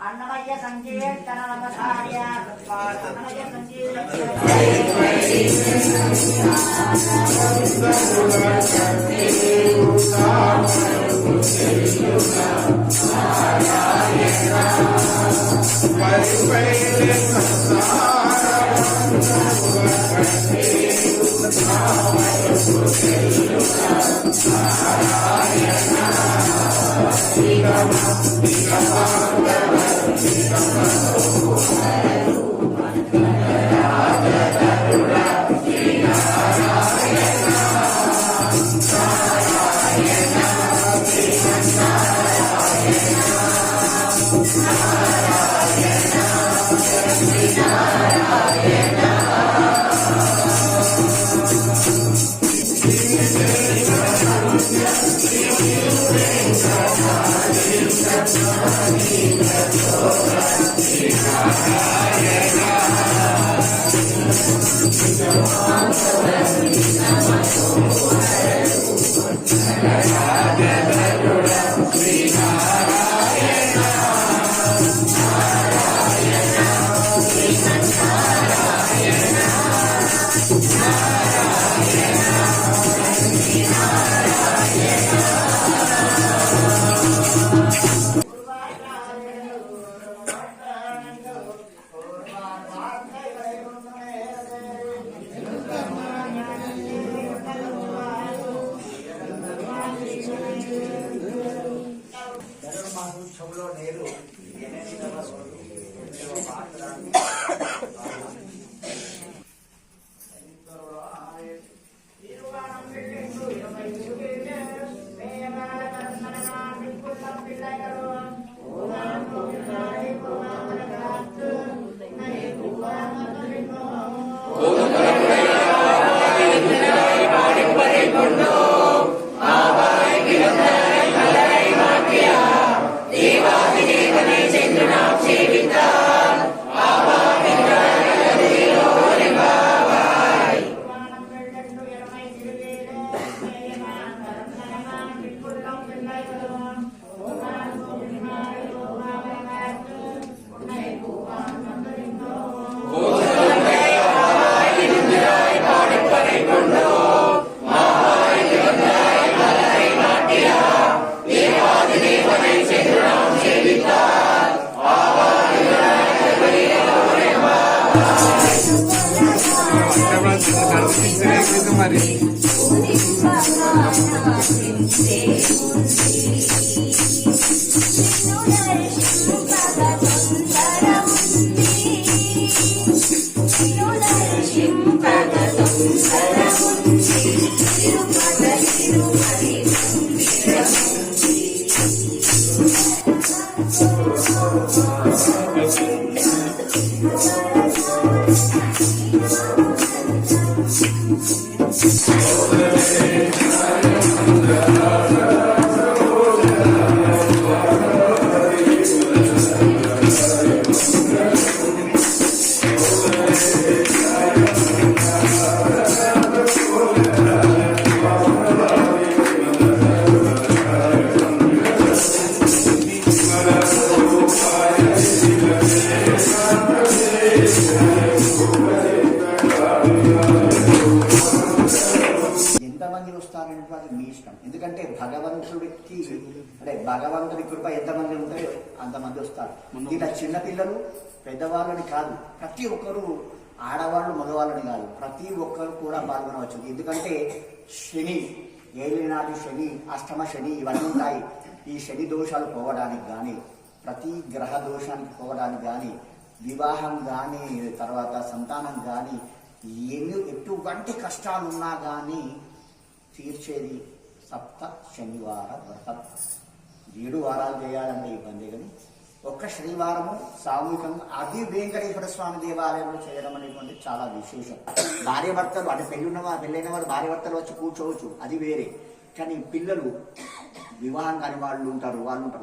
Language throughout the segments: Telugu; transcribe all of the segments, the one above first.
అన్నమయ్య సంకీర్తన నమస్కార్య అన్నమయ్య చెవులో నేరు మరి మీ ఇష్టం. ఎందుకంటే భగవంతుడికి అంటే భగవంతుడి కృప ఎంతమంది ఉంటాయో అంతమంది వస్తారు. ఇలా చిన్నపిల్లలు పెద్దవాళ్ళని కాదు, ప్రతి ఒక్కరు ఆడవాళ్ళు మగవాళ్ళని కాదు, ప్రతి ఒక్కరు కూడా పాల్గొనవచ్చు. ఎందుకంటే శని ఏలినాటి శని, అష్టమ శని ఇవన్నీ ఉంటాయి. ఈ శని దోషాలు పోవడానికి కానీ, ప్రతి గ్రహ దోషానికి పోవడానికి కానీ, వివాహం కానీ, తర్వాత సంతానం కానీ, ఎటువంటి కష్టాలు ఉన్నా కానీ తీర్చేది సప్త శనివార వ్రతం. 7 వారాలు చేయాలంటే ఇబ్బంది, కానీ ఒక్క శనివారము సామూహికంగా అది వెంకటేశ్వర స్వామి దేవాలయంలో చేయడం అనేటువంటి చాలా విశేషం. భార్య భర్తలు అంటే పెళ్ళైన వారు భార్య భర్తలు వచ్చి కూర్చోవచ్చు, అది వేరే. కానీ పిల్లలు వివాహం కాని వాళ్ళు ఉంటారు,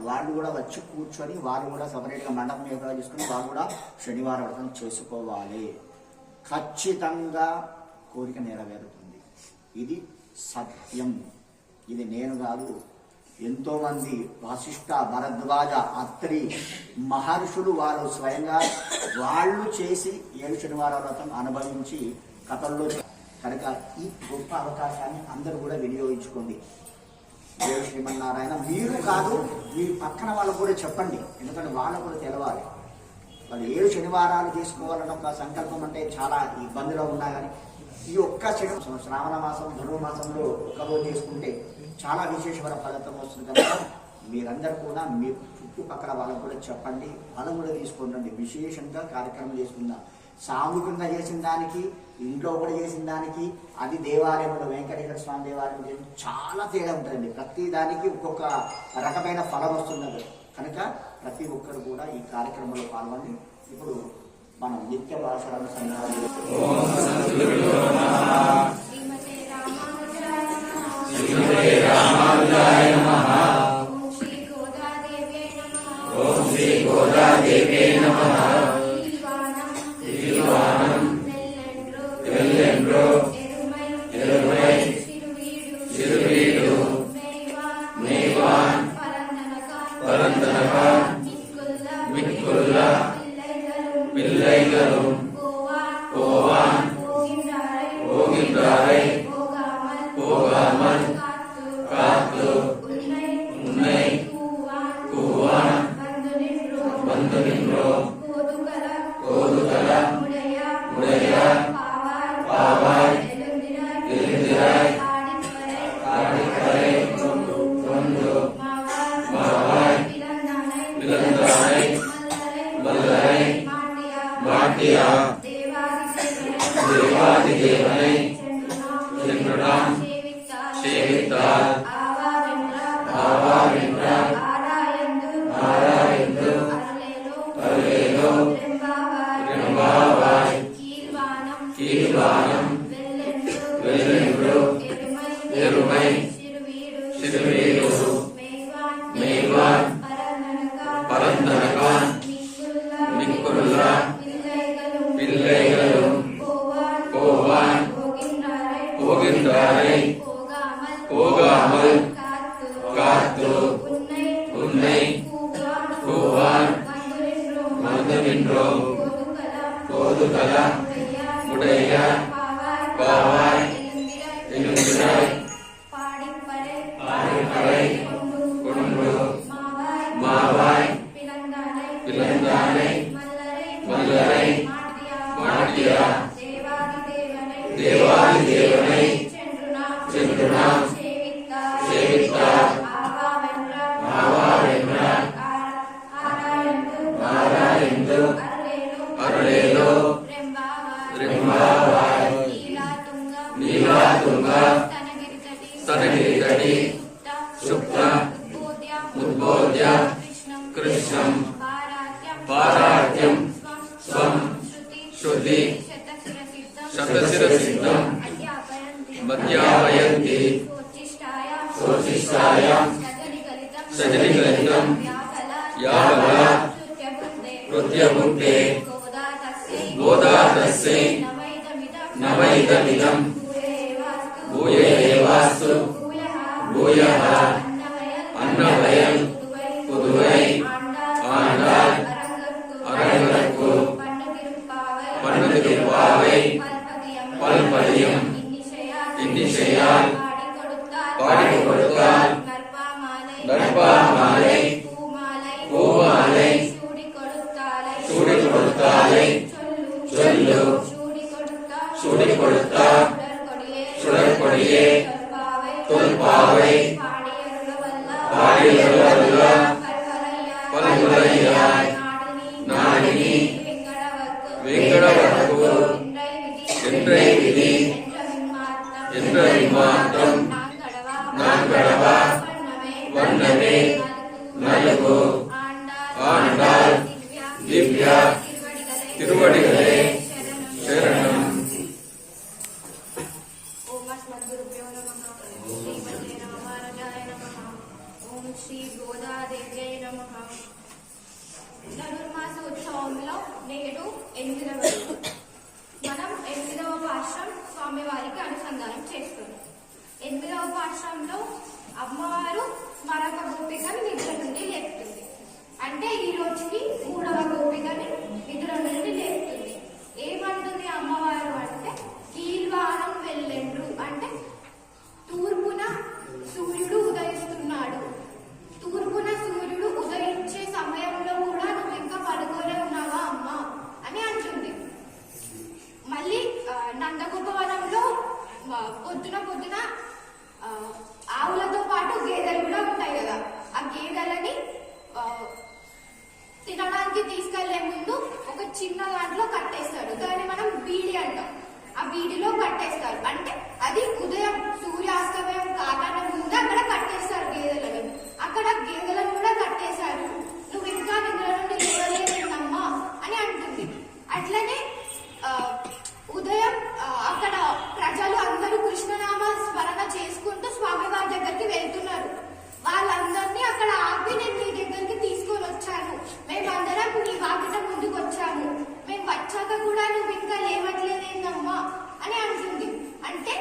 వాళ్ళు కూడా వచ్చి కూర్చొని వాళ్ళు కూడా సపరేట్గా మండపం ఏర్పాటు చేసుకుని వాళ్ళు కూడా శనివారం వ్రతం చేసుకోవాలి. ఖచ్చితంగా కోరిక నెరవేరుతుంది. ఇది సత్యం. ఇది నేను కాదు, ఎంతోమంది వశిష్ఠ, భరద్వాజ, అత్రి మహర్షులు వాళ్ళు స్వయంగా వాళ్ళు చేసి 7 శనివారాల వ్రతం అనుభవించి కథల్లో. కనుక ఈ గొప్ప అవకాశాన్ని అందరూ కూడా వినియోగించుకోండి. దేవు శ్రీమన్నారాయణ మీరు కాదు, మీ పక్కన వాళ్ళకు కూడా చెప్పండి. ఎందుకంటే వాళ్ళకు కూడా తెలవాలి. వాళ్ళు 7 శనివారాలు తీసుకోవాలన్న ఒక సంకల్పం అంటే చాలా ఇబ్బందిలో ఉన్నా కానీ ఈ ఒక్క శ్రావణ మాసం ధనుర్మాసంలో ఒకరోజు చేసుకుంటే చాలా విశేషమైన ఫలితం వస్తుంది. కనుక మీరందరూ కూడా మీ చుట్టుపక్కల వాళ్ళకు కూడా చెప్పండి, వాళ్ళకు కూడా తీసుకుంటండి. విశేషంగా కార్యక్రమం చేసుకుందాం. సామూహికంగా చేసిన దానికి, ఇంట్లో కూడా చేసిన దానికి, అది దేవాలయంలో వెంకటేశ్వర స్వామి దేవాలయం చాలా తేడా ఉంటుందండి. ప్రతి దానికి ఒక్కొక్క రకమైన ఫలం వస్తున్నది. కనుక ప్రతి ఒక్కరు కూడా ఈ కార్యక్రమంలో పాల్గొని ఇప్పుడు మనం నిత్య భాషలను సంగ్రహం ఓం అస్మద్గురుభ్యో నమః. శ్రీమతే రామ శ్రీ గోదాదేవ్యై నమః. ధనుర్మాస ఉత్సవంలో నేడు 8వ రోజు. మనం 8వ పాశం స్వామివారికి అనుసంధానం చేస్తున్నాం. 8వ పాశంలో అమ్మవారు మరొక గోపికను నిద్ర నుండి లేపుతుంది. అంటే ఈ రోజుకి 3వ గోపికని నిద్ర నుండి లేపుతుంది. ఏమంటుంది అమ్మవారు అంటే, కీల్వానం వెళ్ళెండ్రు అంటే తూర్పున సూర్యుడు ఉదయిస్తున్నాడు. తూర్పున సూర్యుడు ఉదయించే సమయంలో కూడా నువ్వు ఇంకా పడుకోలే ఉన్నావా అమ్మా అని అంటుంది. మళ్ళీ నందగోపవనంలో పొద్దున ఆవులతో పాటు గేదెలు కూడా ఉంటాయి కదా. ఆ గేదెలని తినడానికి తీసుకెళ్లే ముందు ఒక చిన్న దాంట్లో కట్టేస్తాడు. దాన్ని మనం బీడి అంటాం. ఆ బీడిలో కట్టేస్తారు. అంటే అది ఉదయం సూర్యాస్తమయం కాగానే ముందు అక్కడ కట్టేస్తారు గేదెలని. అక్కడ గేదెలను కూడా కట్టేశారు. నువ్వు ఇంకా నిద్ర నుండి లేవలేదమ్మా అని అంటుంది. అట్లనే ఉదయం అక్కడ ప్రజలు అందరూ కృష్ణనామ స్మరణ చేసుకుంటూ స్వామివారి దగ్గరికి వెళ్తున్నారు. వాళ్ళందరినీ అక్కడ ఆపి, నేను నీ దగ్గరికి తీసుకొని వచ్చాను, మేమందరం నీ వాకిట ముందుకు వచ్చాము, మేము వచ్చాక కూడా నువ్వు ఇంకా లేవట్లేదేందమ్మా అని అంటుంది. అంటే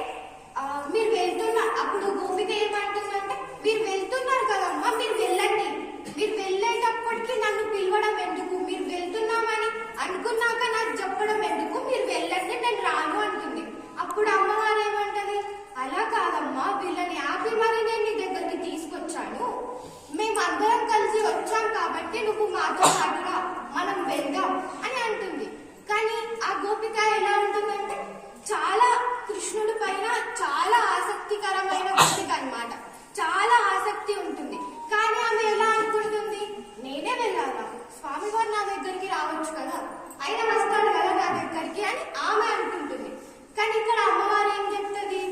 మీరు వెళ్తున్నారు. అప్పుడు గోపిక ఏమంటుందంటే, మీరు వెళ్తున్నారు కదమ్మా, మీరు వెళ్ళండి. మీరు వెళ్ళేటప్పటికి నన్ను పిలవడం ఎందుకు? మీరు వెళ్తున్నామని అనుకున్నాక నాకు చెప్పడం ఎందుకు? మీరు వెళ్ళండి, నేను రాను అంటుంది. అప్పుడు అమ్మవారు ఏమంటది, అలా కాదమ్మా, వీళ్ళని ఆపి మరి నేను నీ దగ్గరికి తీసుకొచ్చాను, మేమందరం కలిసి వచ్చాం కాబట్టి నువ్వు మాతో పాటుగా మనం వెళ్దాం అని అంటుంది. కానీ ఆ గోపిక ఎలా ఉంటుందంటే, చాలా కృష్ణుడి పైన చాలా ఆసక్తికరమైన గోపిక అన్నమాట. చాలా ఆసక్తి ఉంటుంది. కానీ ఆమె ఎలా అనుకుంటుంది, నేనే వెళ్ళాలా, స్వామివారు నా దగ్గరికి రావచ్చు కదా, ఆయన వస్తాడు కదా నా దగ్గరికి అని ఆమె అనుకుంటుంది. కానీ ఇక్కడ అమ్మవారు ఏం చెప్తుంది,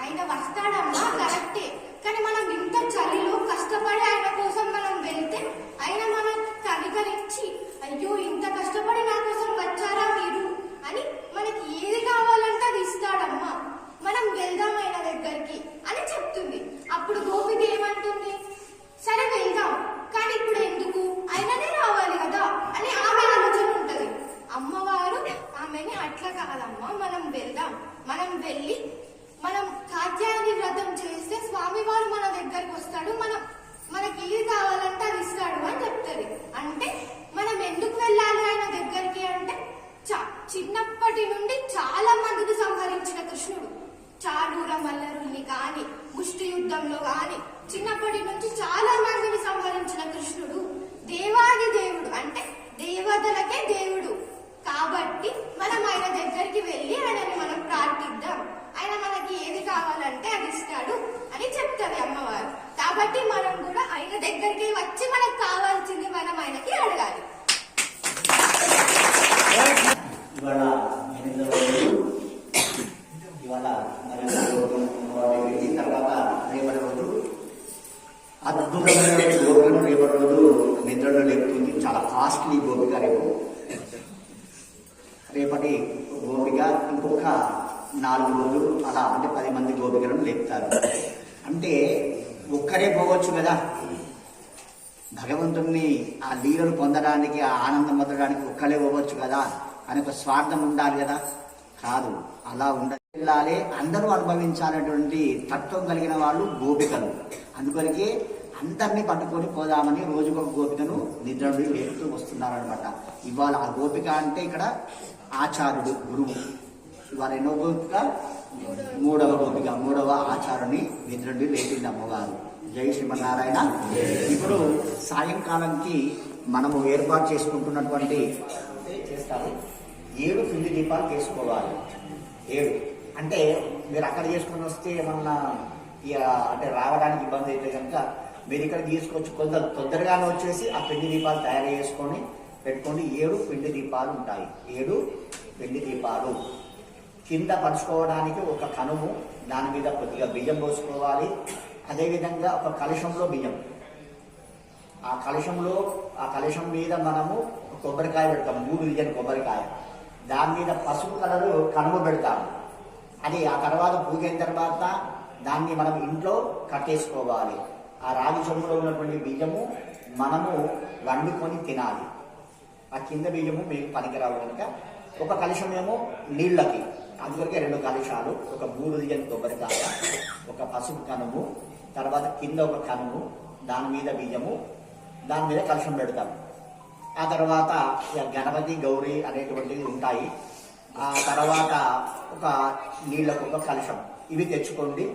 ఆయన వస్తాడమ్మా కరెక్టే, కానీ మనం ఇంత చలిలో కష్టపడి ఆయన కోసం మనం వెళ్తే ఆయన మనం కనికరించి, అయ్యో ఇంత కష్టపడి నా కోసం వచ్చారా మీరు అని మనకి ఏది కావాలంటే అది ఇస్తాడమ్మా, మనం వెళ్దాం ఆయన దగ్గరికి అని చెప్తుంది. అప్పుడు గోపిక ఏమంటుంది, సరే వెళ్దాం, కానీ ఇప్పుడు ఎందుకు, ఆయననే రావాలి కదా అని ఆమె ఆలోచన ఉంటది. అమ్మవారు ఆమెని అట్లా కాదమ్మా, మనం వెళ్దాం, మనం వెళ్ళి మనం కాత్యాయని వ్రతం చేస్తే స్వామివారు మన దగ్గరకు వస్తాడు, మనకి ఏది కావాలంటే అది ఇస్తాడు అని చెప్తుంది. అంటే మనం ఎందుకు వెళ్ళాలి ఆయన దగ్గరికి అంటే, చిన్నప్పటి నుండి చాలా మందిని సంహరించిన కృష్ణుడు, చాడూర మల్లరుల్ని కాని, ముష్టి యుద్ధంలో కాని చిన్నప్పటి నుంచి చాలా మందిని సంహరించిన కృష్ణుడు దేవాది దేవుడు, అంటే దేవతలకే దేవుడు కాబట్టి మనం ఆయన దగ్గరికి వెళ్ళి ఆయనని మనం ప్రార్థిద్దాం, ఆయన మనకి ఏది కావాలంటే అది ఇస్తాడు అని చెప్తుంది అమ్మవారు. కాబట్టి మనం కూడా ఆయన దగ్గరికి వచ్చి మనకు కావాల్సింది మనం ఆయనకి అడగాలి. తర్వాత రేపటి రోజు అద్భుతమైన గోపికను రేపటి రోజు నిద్రలో లేపుతుంది. చాలా కాస్ట్లీ గోపిక రేపటి గోపిక. ఇంకొక 4 రోజులు అలా, అంటే 10 మంది గోపికలను లేపుతారు. అంటే ఒక్కరే పోవచ్చు కదా, భగవంతుణ్ణి ఆ లీలలు పొందడానికి, ఆ ఆనందం పొందడానికి ఒక్కరే పోవచ్చు కదా అని ఒక స్వార్థం ఉండాలి కదా. కాదు, అలా ఉండాలి, అందరూ అనుభవించాలనేటువంటి తత్వం కలిగిన వాళ్ళు గోపికలు. అందుకొరకే అందరినీ పట్టుకొని పోదామని రోజుకొక గోపికను నిద్ర నుండి లేపుతూ వస్తున్నారనమాట. ఇవాళ ఆ గోపిక అంటే ఇక్కడ ఆచార్యుడు, గురువు. ఇవాళ ఎన్నో గోపిక, 3వ గోపిక, 3వ ఆచార్యుని నిద్ర నుండి లేపింది అమ్మవారు. జై శ్రీమన్నారాయణ. ఇప్పుడు సాయంకాలంకి మనము ఏర్పాటు చేసుకుంటున్నటువంటి చేస్తారు 7 పిండి దీపాలు చేసుకోవాలి. 7 అంటే మీరు అక్కడ చేసుకుని వస్తే ఏమన్నా అంటే రావడానికి ఇబ్బంది అయితే కనుక మీరు ఇక్కడ తీసుకొచ్చి కొంత తొందరగానే వచ్చేసి ఆ పిండి దీపాలు తయారు చేసుకొని పెట్టుకోండి. 7 పిండి దీపాలు ఉంటాయి. 7 పిండి దీపాలు. కింద పరుచుకోవడానికి ఒక కనుము, దాని మీద కొద్దిగా బియ్యం పోసుకోవాలి. అదేవిధంగా ఒక కలశంలో బియ్యం, ఆ కలశం మీద మనము కొబ్బరికాయ పెడతాం, 3 విజన్ కొబ్బరికాయ. దాని మీద పసుపు కలరు కనుమ పెడతాము. అది ఆ తర్వాత పూజ అయిన తర్వాత దాన్ని మనం ఇంట్లో కట్టేసుకోవాలి. ఆ రాగి చెంబులో ఉన్నటువంటి బీజము మనము వండుకొని తినాలి. ఆ కింద బీజము మీకు పనికిరావు కనుక ఒక కలశమేమో నీళ్ళకి, అందువరకే 2 కలశాలు, ఒక 3 దిగని కొబ్బరికాయ, ఒక పసుపు కనుము, తర్వాత కింద ఒక కనుము, దాని మీద బీజము, దాని మీద కలశం పెడతాం. ఆ తర్వాత గణపతి గౌరీ అనేటువంటివి ఉంటాయి. ఆ తర్వాత ఒక నీళ్ళకు ఒక కలశం, ఇవి తెచ్చుకోండి.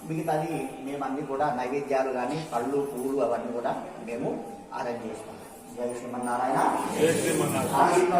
మిగతాది మేము అన్ని కూడా నైవేద్యాలు కానీ పళ్ళు పువ్వులు అవన్నీ కూడా మేము అరేంజ్ చేస్తాం. జై శ్రీమన్నారాయణ. జై శ్రీమన్నారాయణ.